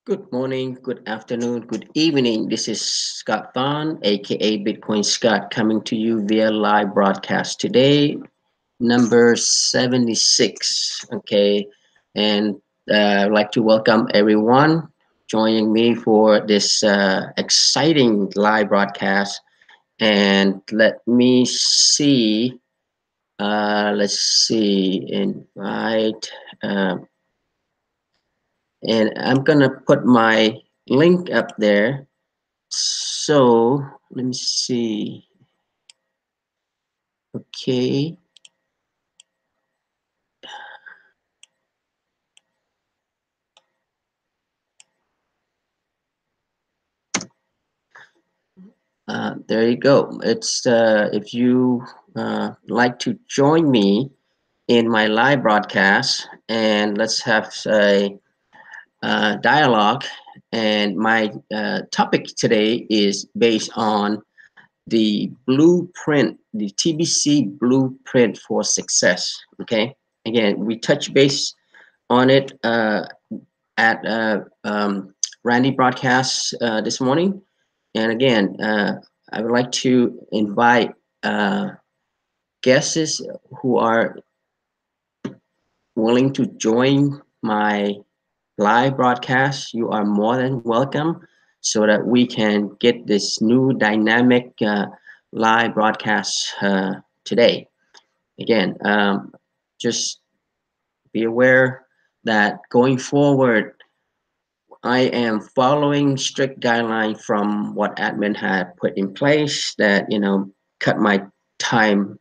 Good morning, good afternoon, good evening. This is Scott Thon, aka Bitcoin Scott, coming to you via live broadcast today, number 76. Okay, and I'd like to welcome everyone joining me for this exciting live broadcast. And let me see, let's see, invite. And I'm gonna put my link up there. So let me see. Okay, there you go. It's if you like to join me in my live broadcast, and let's have a dialogue. And my topic today is based on the blueprint, the TBC blueprint for success. Okay, again, we touch base on it at Randy broadcast this morning. And again, I would like to invite uh, guests who are willing to join my live broadcast. You are more than welcome so that we can get this new dynamic live broadcast today. Again, just be aware that going forward, I am following strict guideline from what admin had put in place that, cut my time,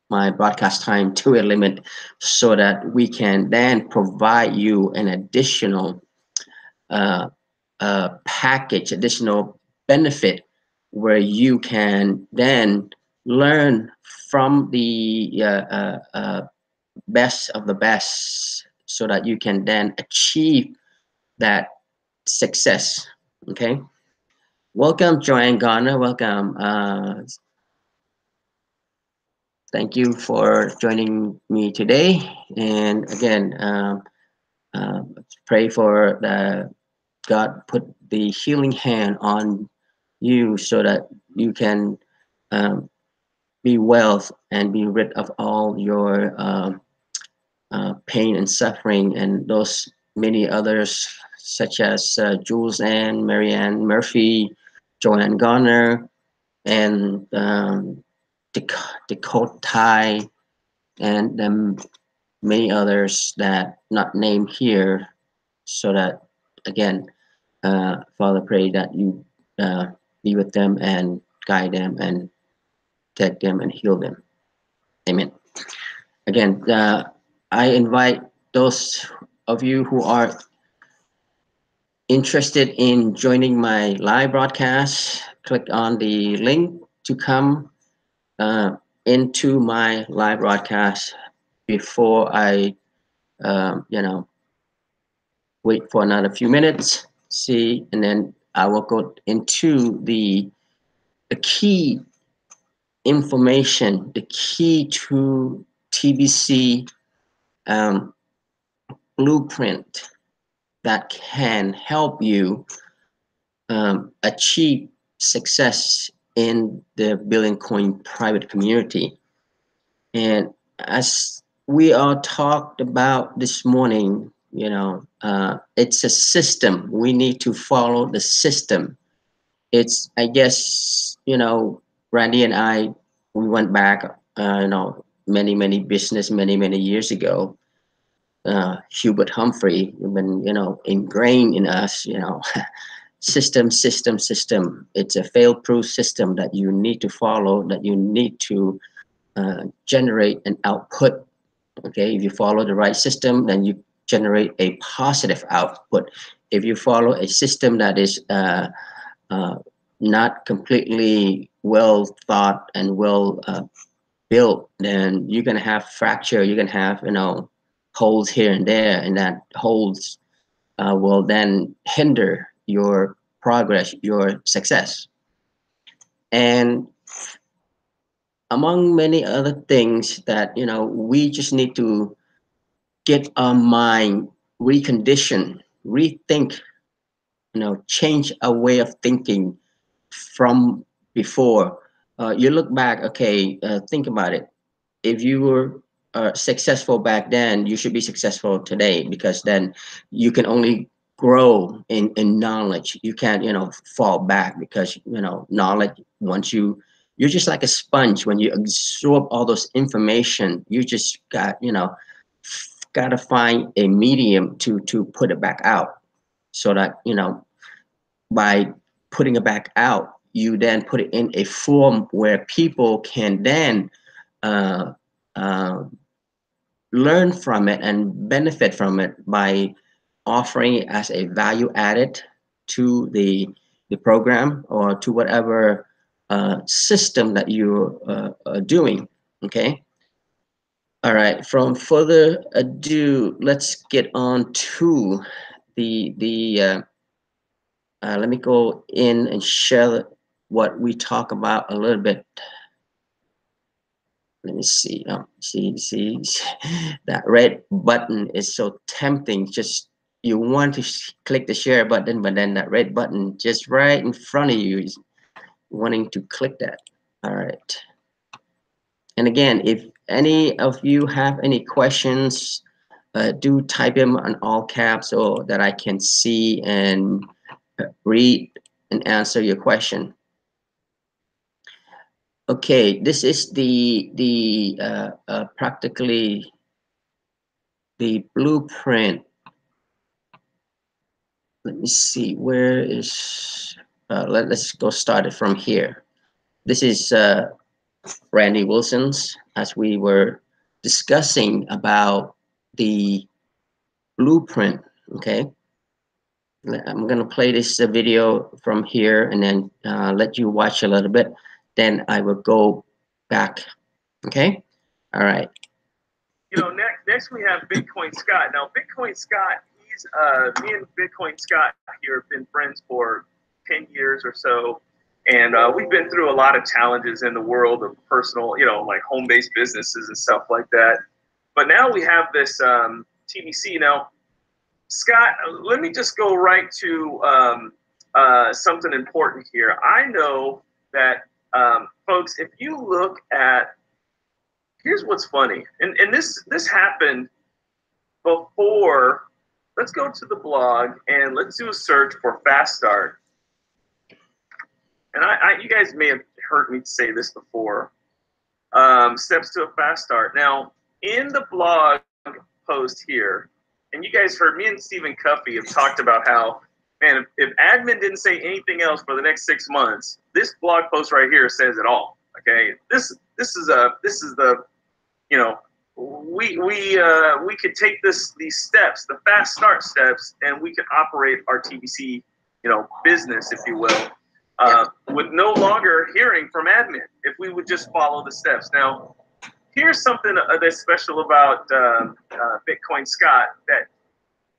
my broadcast time to a limit so that we can then provide you an additional package, additional benefit where you can then learn from the best of the best so that you can then achieve that success. Okay. Welcome, Joanne Garner. Welcome. Thank you for joining me today. And again, pray for the God put the healing hand on you so that you can um, be well and be rid of all your pain and suffering and those many others such as Jules Ann, Marianne Murphy, Joanne Garner, and Dakota Thai, and many others that not named here, so that again, Father, pray that you be with them and guide them and take them and heal them. Amen. Again, I invite those of you who are interested in joining my live broadcast, click on the link to come uh, into my live broadcast before I, wait for another few minutes, see, and then I will go into the key information, the key to TBC um, blueprint that can help you achieve success in the Billion Coin private community. And as we all talked about this morning, it's a system. We need to follow the system. It's, I guess, Randy and I, we went back, many business, many years ago. Hubert Humphrey, been, ingrained in us, system. It's a fail-proof system that you need to follow, that you need to generate an output. Okay, if you follow the right system, then you generate a positive output. If you follow a system that is uh, not completely well thought and well built, then you're gonna have fracture. You're gonna have holes here and there, and that holes will then hinder your progress, your success. And among many other things that we just need to get our mind reconditioned, rethink change a way of thinking from before. You look back, okay, think about it. If you were successful back then, you should be successful today, because then you can only grow in knowledge. You can't, fall back, because, knowledge, once you're just like a sponge. When you absorb all those information, you just got to find a medium to put it back out, so that, by putting it back out, you then put it in a form where people can then uh, uh, learn from it and benefit from it by offering it as a value added to the program, or to whatever system that you're doing. Okay. All right. From further ado, let's get on to the let me go in and share what we talk about a little bit. Let me see. See, that red button is so tempting. Just, you want to click the share button, but then that red button just right in front of you is wanting to click that. All right. And again, if any of you have any questions, do type them on all caps so that I can see and read and answer your question. Okay, this is the practically the blueprint. Let me see, where is let's go start it from here. This is Randy Wilson's, as we were discussing about the blueprint. Okay, I'm gonna play this video from here, and then let you watch a little bit, then I will go back. Okay, all right. Next we have Bitcoin Scott. Now, Bitcoin Scott, he's me and Bitcoin Scott here have been friends for 10 years or so, and we've been through a lot of challenges in the world of personal, like home-based businesses and stuff like that. But now we have this TBC. Now, Scott, let me just go right to something important here. I know that, folks, if you look at, here's what's funny, and this happened before. Let's go to the blog and let's do a search for Fast Start. And you guys may have heard me say this before. Steps to a Fast Start. Now, in the blog post here, and you guys heard me and Stephen Cuffey have talked about how, man, if admin didn't say anything else for the next 6 months, this blog post right here says it all. Okay, this is the, we could take these steps, the Fast Start steps, and we can operate our TBC, business, if you will, with no longer hearing from admin, if we would just follow the steps. Now, here's something that's special about Bitcoin Scott, that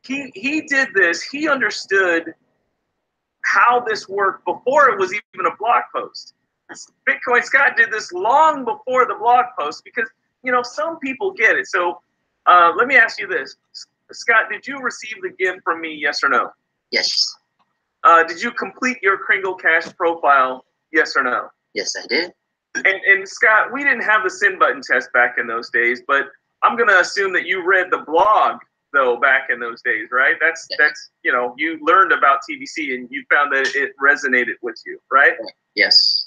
he did this. He understood how this worked before it was even a blog post. Bitcoin Scott did this long before the blog post, because some people get it. So let me ask you this, Scott: did you receive the gift from me? Yes or no? Yes. Did you complete your Kringle Cash profile? Yes or no? Yes, I did. And Scott, we didn't have the send button test back in those days, but I'm going to assume that you read the blog though back in those days, right? That's you learned about TBC and you found that it resonated with you, right? Yes.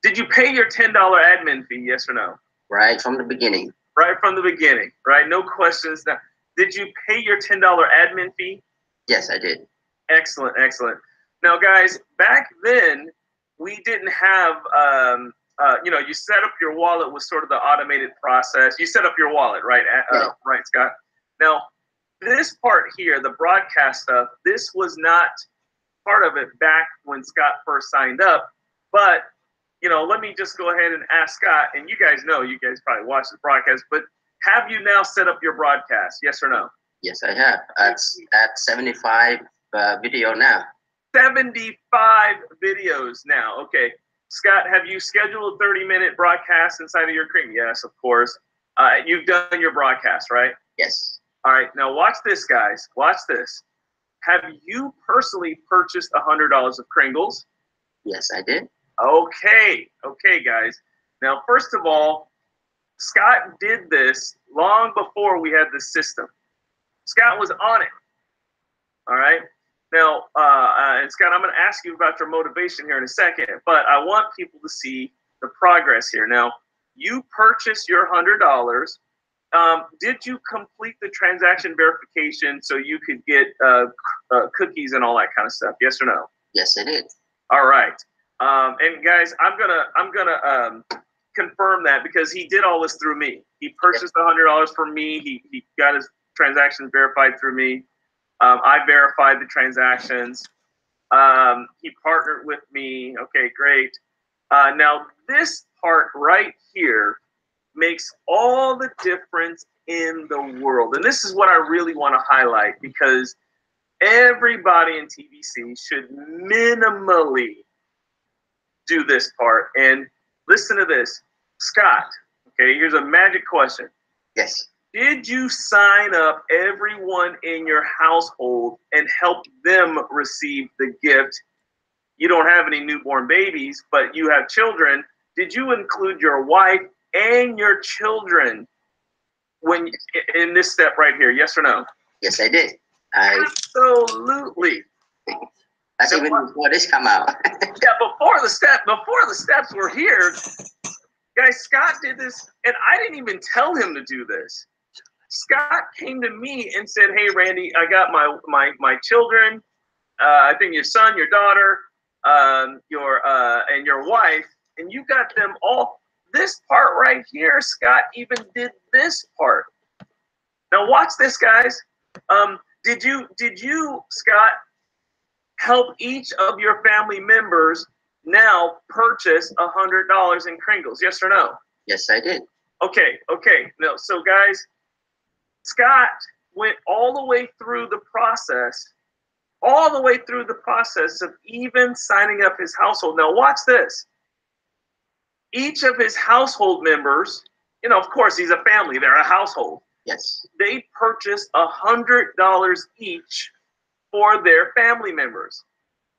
Did you pay your $10 admin fee? Yes or no? Right from the beginning. Right from the beginning, right? No questions. Now, did you pay your $10 admin fee? Yes, I did. Excellent, excellent. Now, guys, back then we didn't have, you set up your wallet was sort of the automated process. You set up your wallet, right? Right, Scott. Now, this part here, the broadcast stuff, this was not part of it back when Scott first signed up. But let me just go ahead and ask Scott, and you guys probably watch the broadcast, but have you now set up your broadcast? Yes or no? Yes, I have. At 75 video now. 75 videos now. Okay. Scott, have you scheduled a 30-minute broadcast inside of your Cream? Yes, of course. You've done your broadcast, right? Yes. All right. Now watch this, guys. Watch this. have you personally purchased $100 of Kringles? Yes, I did. Okay, guys. Now, first of all, Scott did this long before we had the system. Scott was on it. All right. Now, and Scott, I'm going to ask you about your motivation here in a second, but I want people to see the progress here. Now, you purchased your $100. Did you complete the transaction verification so you could get cookies and all that kind of stuff? Yes or no? Yes, I did. All right. And guys, I'm gonna confirm that because he did all this through me. He purchased $100 from me. He got his transactions verified through me. I verified the transactions. He partnered with me. Okay, great. Now this part right here makes all the difference in the world. And this is what I really want to highlight because everybody in TBC should minimally do this part. And listen to this. Scott, okay, here's a magic question. Yes. Did you sign up everyone in your household and help them receive the gift? You don't have any newborn babies, but you have children. Did you include your wife and your children when in this step right here? Yes or no? Yes, I did. Absolutely. That's even before this come out. Yeah, before the steps were here, guys, Scott did this, and I didn't even tell him to do this. Scott came to me and said, "Hey, Randy, I got my children. I think your son, your daughter, and your wife, and you got them all. This part right here, Scott even did this part. Now watch this, guys. Did you, Scott, help each of your family members now purchase $100 in Kringles? Yes or no? Yes, I did. Okay. No, so guys, Scott went all the way through the process of even signing up his household. Now watch this. Each of his household members, of course, he's a family, they're a household. Yes. They purchased $100 each for their family members.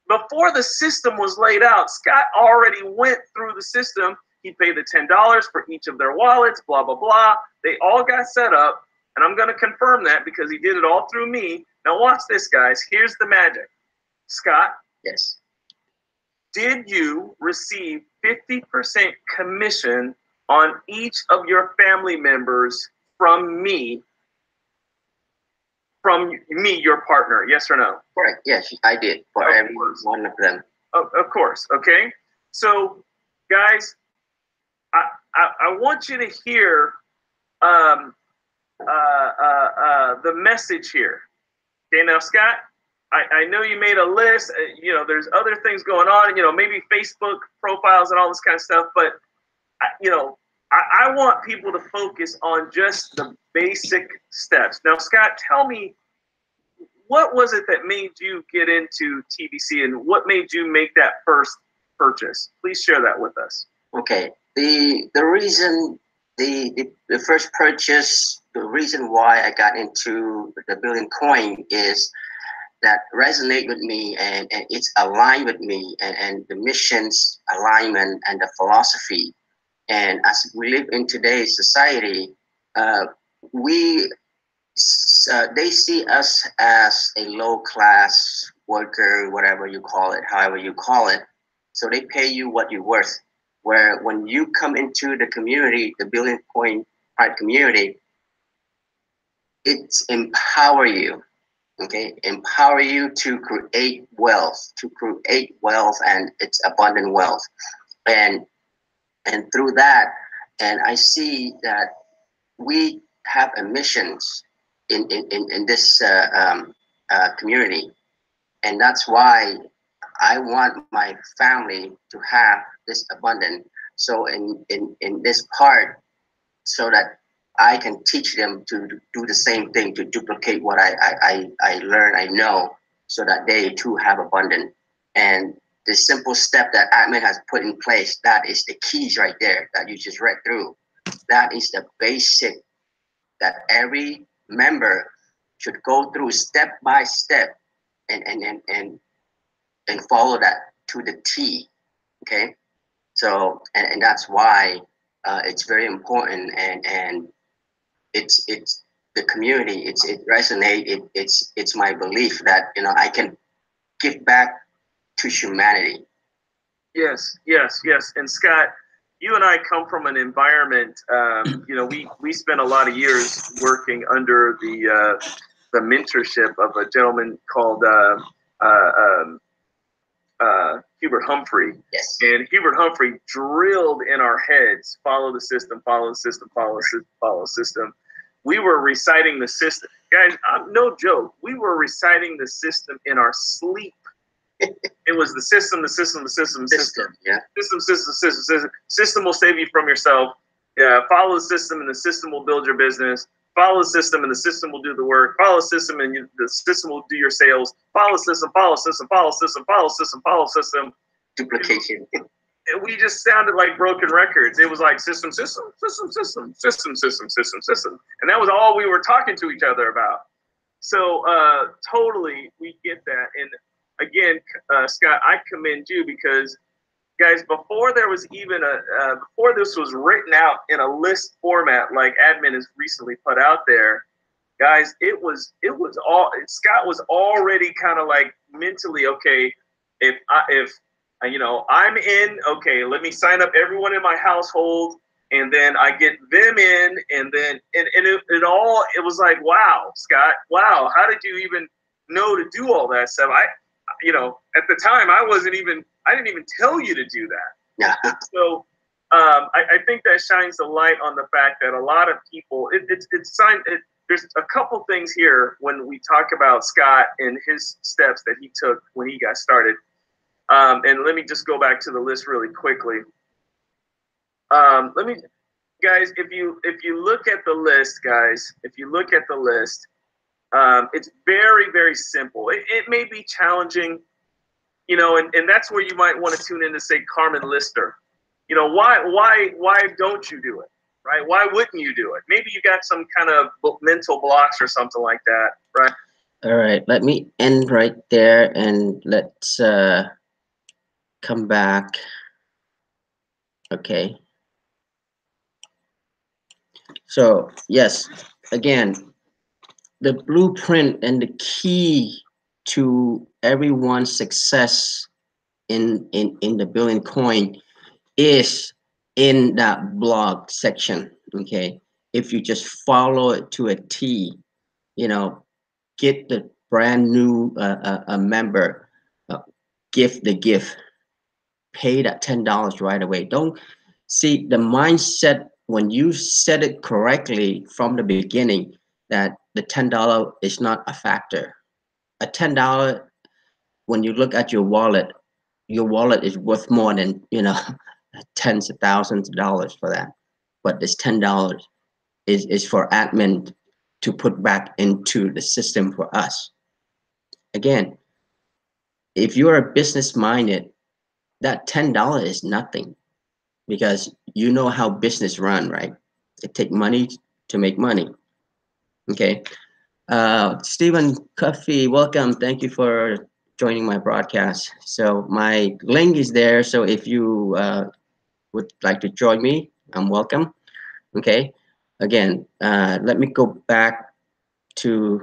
Before the system was laid out, Scott already went through the system. He paid the $10 for each of their wallets, blah, blah, blah. They all got set up, and I'm going to confirm that because he did it all through me. Now watch this, guys. Here's the magic. Scott? Yes. Did you receive 50% commission on each of your family members from me, your partner? Yes or no? Correct. Yes, I did for every one of them. Of course. Okay. So, guys, I want you to hear the message here. Okay. Now, Scott, I know you made a list. There's other things going on. Maybe Facebook profiles and all this kind of stuff. But I want people to focus on just the basic steps. Now, Scott, tell me, what was it that made you get into TBC, and what made you make that first purchase? Please share that with us. Okay. The reason the first purchase, the reason why I got into the Billion Coin is that resonate with me and it's aligned with me and the mission's alignment and the philosophy. And as we live in today's society, they see us as a low-class worker, whatever you call it, however you call it. So they pay you what you're worth. Where when you come into the community, the Billion Coin Pride community, it's empower you. Okay, empower you to create wealth, and it's abundant wealth, and through that, and I see that we have a mission in this community, and that's why I want my family to have this abundant. So in this part, so that I can teach them to do the same thing, to duplicate what I learn, I know, so that they too have abundance. And the simple step that admin has put in place, that is the keys right there that you just read through. That is the basic that every member should go through step by step and follow that to the T. Okay, so and that's why it's very important, and it's the community. It resonate. It's my belief that I can give back to humanity. Yes, yes, yes. And Scott, you and I come from an environment. We spent a lot of years working under the mentorship of a gentleman called Hubert Humphrey. Yes. And Hubert Humphrey drilled in our heads: follow the system, follow the system, follow the system, follow the system. We were reciting the system, guys. No joke. We were reciting the system in our sleep. It was the system, the system, the system, the system. Yeah. System, system, system, system. System will save you from yourself. Yeah, follow the system, and the system will build your business. Follow the system, and the system will do the work. Follow the system, and the system will do your sales. Follow the system, follow the system, follow the system, follow the system, follow the system. Duplication. And we just sounded like broken records. It was like system, system, system, system, system, system, system, system. And that was all we were talking to each other about. So totally, we get that. And again, Scott, I commend you because, guys, before there was even before this was written out in a list format like admin has recently put out there, guys, it was all, Scott was already kind of like mentally, okay, if I'm in, okay, let me sign up everyone in my household, and then I get them in, and then it was like, wow, Scott, wow, how did you even know to do all that stuff? At the time, I didn't even tell you to do that. Yeah. So I think that shines a light on the fact that a lot of people, there's a couple things here when we talk about Scott and his steps that he took when he got started. And let me just go back to the list really quickly. Guys, if you look at the list, it's very, very simple. It may be challenging, and that's where you might want to tune in to say Carmen Lister. Why don't you do it? Right? Why wouldn't you do it? Maybe you got some kind of mental blocks or something like that, right? All right, let me end right there, and let's come back. Okay. So yes, again, the blueprint and the key to everyone's success in the Billion Coin is in that blog section. Okay, if you just follow it to a T, get the brand new a member, give the gift, pay that $10 right away. Don't see the mindset when you set it correctly from the beginning that the $10 is not a factor. A $10, when you look at your wallet is worth more than tens of thousands of dollars for that. But this $10 is for admin to put back into the system for us. Again, if you're a business minded, that $10 is nothing, because you know how business run, right? It take money to make money. Okay. Stephen Cuffey, welcome. Thank you for joining my broadcast. So my link is there. So if you would like to join me, I'm welcome. Okay. Again, let me go back to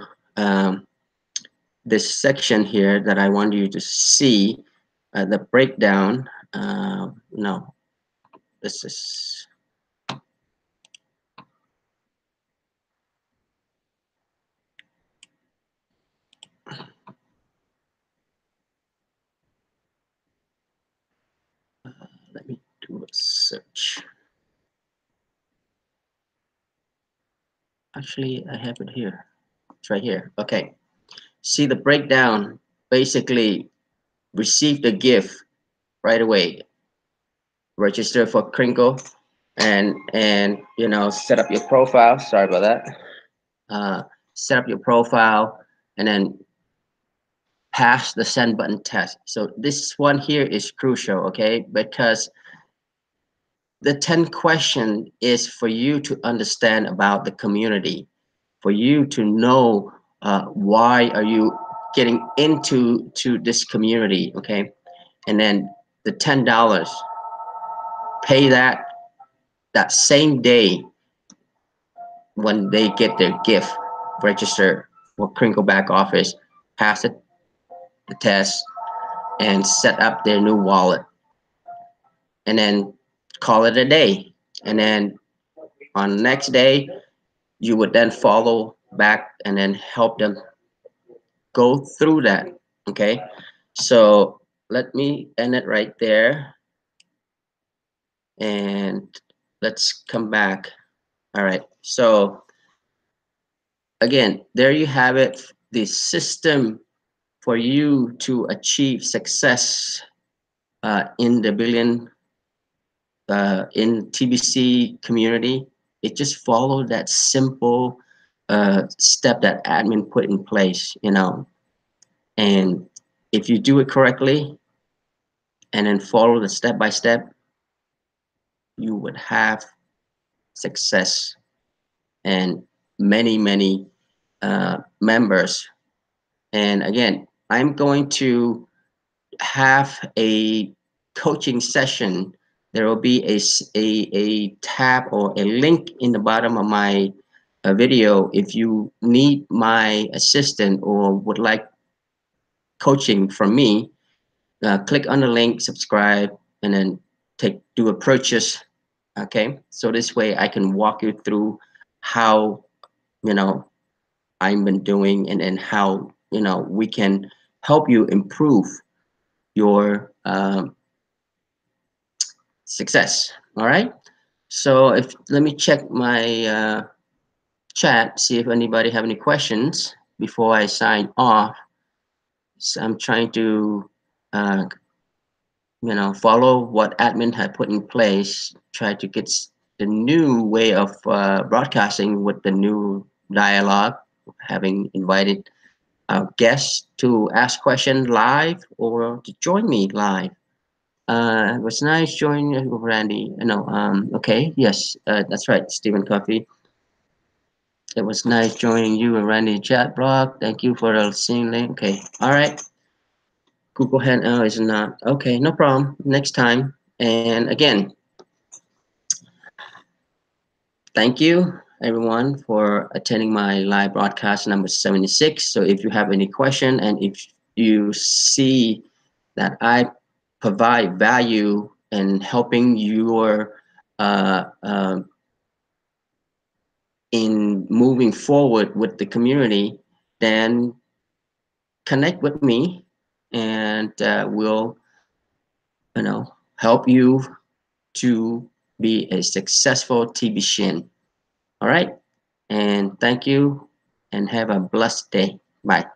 this section here that I want you to see the breakdown. No, this is. Let me do a search. Actually, I have it here. It's right here. Okay. See the breakdown. Basically, receive the gift right away. Register for Crinkle, and set up your profile. Sorry about that. Set up your profile, and then pass the send button test. So this one here is crucial, okay? Because the 10 question is for you to understand about the community, for you to know why are you getting into this community, okay? And then the $10, pay that same day when they get their gift, register for Crinkle back office, pass the test, and set up their new wallet, and then call it a day. And then on the next day, you would then follow back and then help them go through that. Okay, so let me end it right there, and let's come back. All right, so again, there you have it, the system for you to achieve success in the in TBC community. It just followed that simple step that admin put in place, you know. And if you do it correctly and then follow the step by step, you would have success and many members. And again, I'm going to have a coaching session. There will be a tab or a link in the bottom of my video. If you need my assistant or would like coaching from me, click on the link, subscribe, and then do a purchase. Okay, so this way I can walk you through how, you know, I've been doing, and then how, you know, we can help you improve your success. All right, so if let me check my chat, see if anybody have any questions before I sign off. So I'm trying to uh, you know, follow what admin had put in place, try to get the new way of broadcasting with the new dialogue, having invited guests to ask questions live or to join me live. It was nice joining you, Randy. No, okay, yes, that's right, Stephen Coffey. It was nice joining you and Randy chat blog. Thank you for the seeing link. Okay, all right. Google Hangout is not okay. No problem. Next time. And again, thank you everyone for attending my live broadcast number 76. So if you have any question and if you see that I provide value in helping your uh, uh, in moving forward with the community, then connect with me, and we'll, you know, help you to be a successful TBC. All right, and thank you, and have a blessed day. Bye.